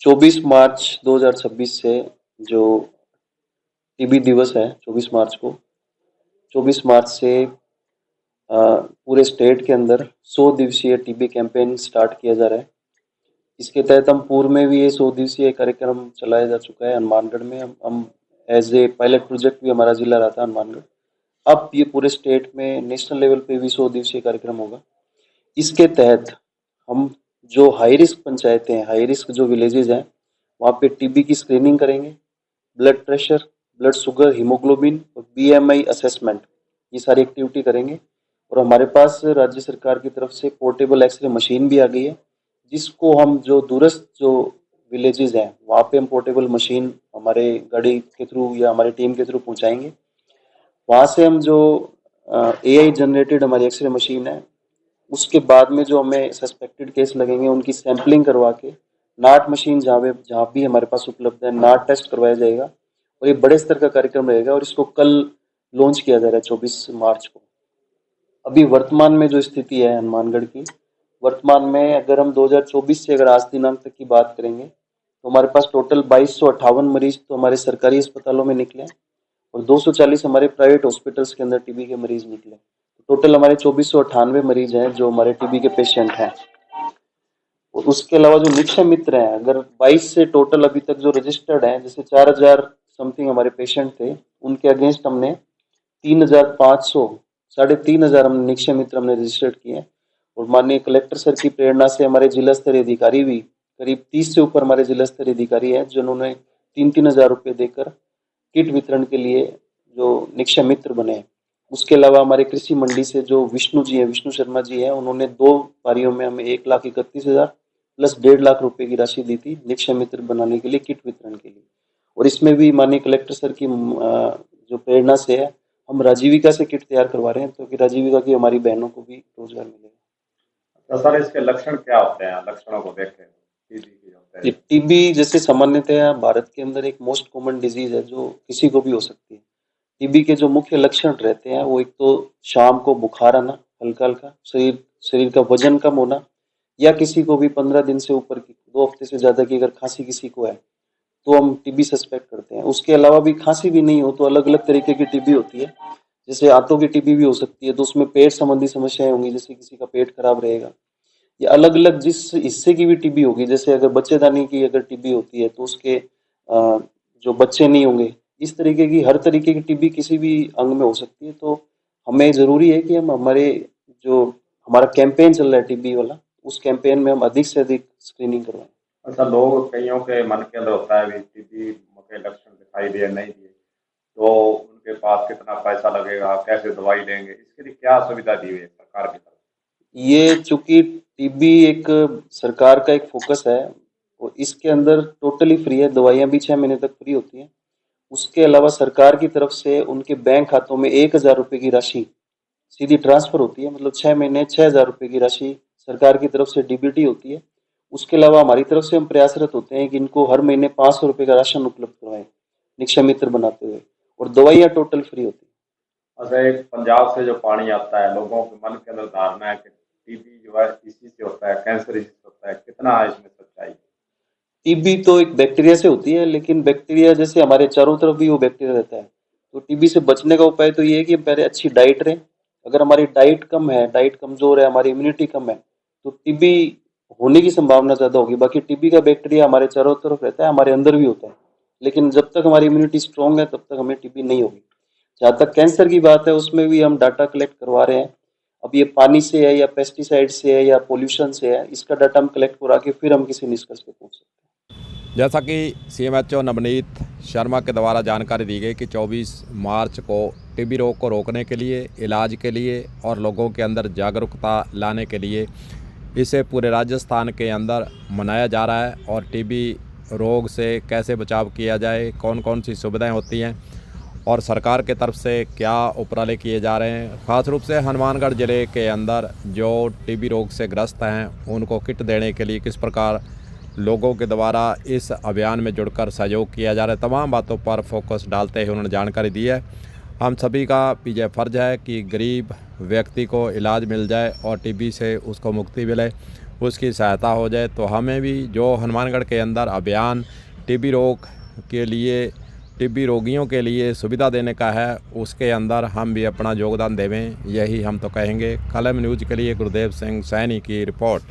24 मार्च 2026 से जो टीबी दिवस है, 24 मार्च को, 24 मार्च से पूरे स्टेट के अंदर 100 दिवसीय टीबी कैंपेन स्टार्ट किया जा रहा है। इसके तहत हम पूर्व में भी ये 100 दिवसीय कार्यक्रम चलाया जा चुका है हनुमानगढ़ में। हम एज ए पायलट प्रोजेक्ट भी हमारा जिला रहा था हनुमानगढ़। अब ये पूरे स्टेट में नेशनल लेवल पे भी 100 दिवसीय कार्यक्रम होगा। इसके तहत हम जो हाई रिस्क पंचायतें हैं, हाई रिस्क जो विलेजेस हैं, वहाँ पे टीबी की स्क्रीनिंग करेंगे, blood pressure, blood sugar, haemoglobin और बीएमआई असेसमेंट, ये सारी एक्टिविटी करेंगे। और हमारे पास राज्य सरकार की तरफ से पोर्टेबल एक्सरे मशीन भी आ गई है, जिसको हम जो दूरस्थ जो विलेजेस हैं वहाँ पे हम पोर्टेबल मशीन हमारे गाड़ी के थ्रू या हमारी टीम के थ्रू पहुँचाएंगे। वहाँ से हम जो एआई जनरेटेड हमारी एक्सरे मशीन है, उसके बाद में जो हमें सस्पेक्टेड केस लगेंगे उनकी सैंपलिंग करवा के नाट मशीन जहाँ भी हमारे पास उपलब्ध है नाट टेस्ट करवाया जाएगा। और ये बड़े स्तर का कार्यक्रम रहेगा और इसको कल लॉन्च किया जा रहा है 24 मार्च को। अभी वर्तमान में जो स्थिति है हनुमानगढ़ की, वर्तमान में अगर हम 2024 से अगर आज दिनांक तक की बात करेंगे तो हमारे पास टोटल 2258 मरीज तो हमारे सरकारी अस्पतालों में निकले और 240 हमारे प्राइवेट हॉस्पिटल्स के अंदर टीबी के मरीज निकले। टोटल हमारे 2498 मरीज हैं जो हमारे टीबी के पेशेंट हैं। और उसके अलावा जो निक्षय मित्र हैं, अगर 22 से टोटल अभी तक जो रजिस्टर्ड हैं, जैसे 4000 समथिंग हमारे पेशेंट थे, उनके अगेंस्ट हमने 3500 3500 हमने निक्षय मित्र हमने रजिस्टर्ड किए हैं। और माननीय कलेक्टर सर की प्रेरणा से हमारे जिला स्तरीय अधिकारी भी करीब 30 से ऊपर हमारे जिला स्तरीय अधिकारी हैं जिन्होंने 3-3 हजार रुपये देकर किट वितरण के लिए जो निक्षय मित्र बने हैं। उसके अलावा हमारे कृषि मंडी से जो विष्णु जी हैं, विष्णु शर्मा जी हैं, उन्होंने 2 पारियों में हमें 1,31,000 प्लस 1.5 लाख रुपए की राशि दी थी निक्षय मित्र बनाने के लिए, किट वितरण के लिए। और इसमें भी माननीय कलेक्टर सर की जो प्रेरणा से है, हम राजीविका से किट तैयार करवा रहे हैं ताकि राजीविका की हमारी बहनों को भी रोजगार मिलेगा। तो सर इसके लक्षण क्या होते हैं, लक्षणों को देखें टीबी जैसे सामान्यतः भारत के अंदर एक मोस्ट कॉमन डिजीज है जो किसी को भी हो सकती है। टीबी के जो मुख्य लक्षण रहते हैं वो एक तो शाम को बुखार आना, हल्का हल्का, शरीर का वजन कम होना, या किसी को भी 15 दिन से ऊपर की, 2 हफ्ते से ज्यादा की अगर खांसी किसी को है तो हम टीबी सस्पेक्ट करते हैं। उसके अलावा भी खांसी भी नहीं हो तो अलग अलग तरीके की टीबी होती है। जैसे आंतों की टीबी भी हो सकती है, तो उसमें पेट संबंधी समस्याएं होंगी, जैसे किसी का पेट खराब रहेगा। या अलग अलग जिस हिस्से की भी टीबी होगी, जैसे अगर बच्चेदानी की अगर टीबी होती है तो उसके जो बच्चे नहीं होंगे, इस तरीके की हर तरीके की टीबी किसी भी अंग में हो सकती है। तो हमें जरूरी है कि हम हमारे जो हमारा कैंपेन चल रहा है टीबी वाला, उस कैंपेन में हम अधिक से अधिक स्क्रीनिंग करवाएं। अच्छा, लोग कईयों के मन के अंदर होता है टीबी के लक्षण दिखाई दिए नहीं दिए तो उनके पास कितना पैसा लगेगा, कैसे दवाई लेंगे, इसके लिए क्या सुविधा दी हुई है सरकार की तरफ? ये चूंकि टीबी एक सरकार का एक फोकस है और इसके अंदर टोटली फ्री है, दवाइयां भी 6 महीने तक फ्री होती हैं। उसके अलावा सरकार की तरफ से उनके बैंक खातों में 1,000 रुपए की राशि सीधी ट्रांसफर होती है, मतलब 6 महीने 6,000 रुपए की राशि सरकार की तरफ से डीबीटी होती है। उसके अलावा हमारी तरफ से हम प्रयासरत होते हैं कि इनको हर महीने 500 रुपए का राशन उपलब्ध करवाएं निक्षय मित्र बनाते हुए, और दवाइयां टोटल फ्री होती है। अच्छा, एक पंजाब से जो पानी आता है, लोगों के मन के अंदर धारणा है कि टीबी जो है इसी से होता है, कैंसर इसी से होता है, कितना है इसमें सच्चाई? टीबी तो एक बैक्टीरिया से होती है, लेकिन बैक्टीरिया जैसे हमारे चारों तरफ भी वो बैक्टीरिया रहता है। तो टीबी से बचने का उपाय तो ये है कि हम पहले अच्छी डाइट रहें। अगर हमारी डाइट कम है, डाइट कमजोर है, हमारी इम्यूनिटी कम है, तो टीबी होने की संभावना ज्यादा होगी। बाकी टीबी का बैक्टीरिया हमारे चारों तरफ रहता है, हमारे अंदर भी होता है, लेकिन जब तक हमारी इम्यूनिटी स्ट्रांग है तब तक हमें टीबी नहीं होगी। जहाँ तक कैंसर की बात है, उसमें भी हम डाटा कलेक्ट करवा रहे हैं। अब ये पानी से है या पेस्टिसाइड से है या पोल्यूशन से है, इसका डाटा हम कलेक्ट करा के फिर हम किसी निष्कर्ष पे पहुंच सकते हैं। जैसा कि सीएमएचओ नवनीत शर्मा के द्वारा जानकारी दी गई कि 24 मार्च को टीबी रोग को रोकने के लिए, इलाज के लिए और लोगों के अंदर जागरूकता लाने के लिए इसे पूरे राजस्थान के अंदर मनाया जा रहा है। और टीबी रोग से कैसे बचाव किया जाए, कौन कौन सी सुविधाएं होती हैं और सरकार के तरफ से क्या उपराले किए जा रहे हैं, ख़ास रूप से हनुमानगढ़ ज़िले के अंदर जो टीबी रोग से ग्रस्त हैं उनको किट देने के लिए किस प्रकार लोगों के द्वारा इस अभियान में जुड़कर सहयोग किया जा रहा है, तमाम बातों पर फोकस डालते हुए उन्होंने जानकारी दी है। हम सभी का पीछे फ़र्ज है कि गरीब व्यक्ति को इलाज मिल जाए और टीबी से उसको मुक्ति मिले। उसकी सहायता हो जाए। तो हमें भी जो हनुमानगढ़ के अंदर अभियान टीबी रोग के लिए, टीबी रोगियों के लिए सुविधा देने का है, उसके अंदर हम भी अपना योगदान देवें, यही हम तो कहेंगे। कलम न्यूज़ के लिए गुरुदेव सिंह सैनी की रिपोर्ट।